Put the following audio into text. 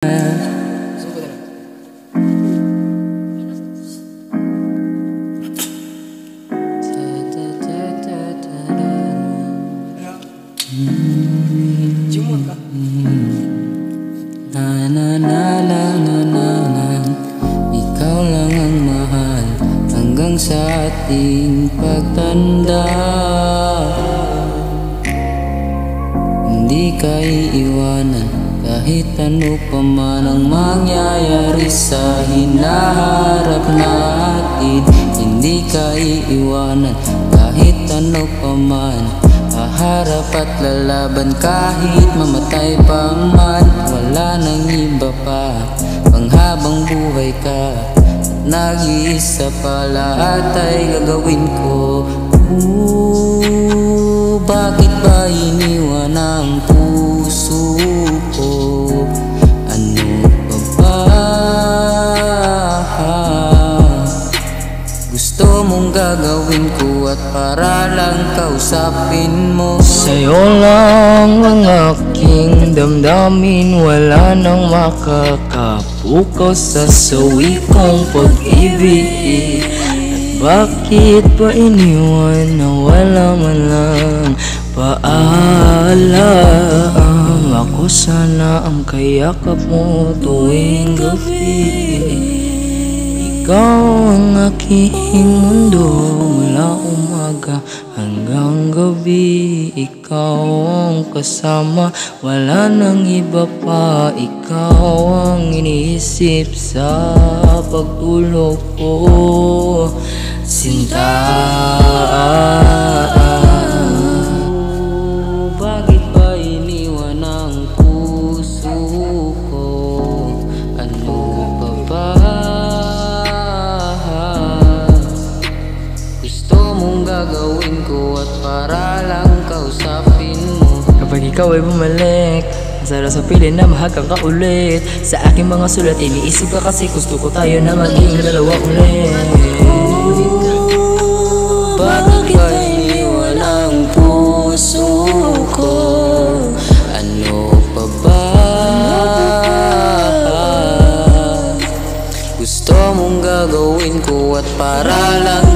Ikaw lang ang mahal hanggang sa ating pagtanda. Hindi ka iiwanan kahit ano pa man ang mangyayari sa hinaharap natin. Hindi ka iiwanan kahit ano pa man. Haharap at lalaban kahit mamatay pa man. Wala nang iba pa, panghabang buhay ka. At nag-iisa pa, lahat ay gagawin ko. Bakit ba iniwan ang puso ko? Ano pa ba gusto mong gagawin ko at para lang kausapin mo? Sa'yo lang ang aking damdamin, wala nang makakapukaw sa sawi kong pag-ibig. At bakit ba iniwan na wala man lang paalam? Ako sana ang kayakap mo tuwing gabi. Ikaw ang aking mundo mula umaga hanggang gabi. Ikaw ang kasama, wala nang iba pa. Ikaw ang iniisip sa pagtulog ko, sinta. Bakit ba iniwan ang puso ko? Ano pa ba gusto mong gagawin ko at para lang kausapin mo? Kapag ikaw ay bumalik, masarap sa piling na mahagang ka ulit. Sa aking mga sulat, iniisip ka kasi gusto ko tayo na maging dalawa ulit. Bakit ba iniwan ang puso ko? Ano pa ba gusto mong gagawin ko at para lang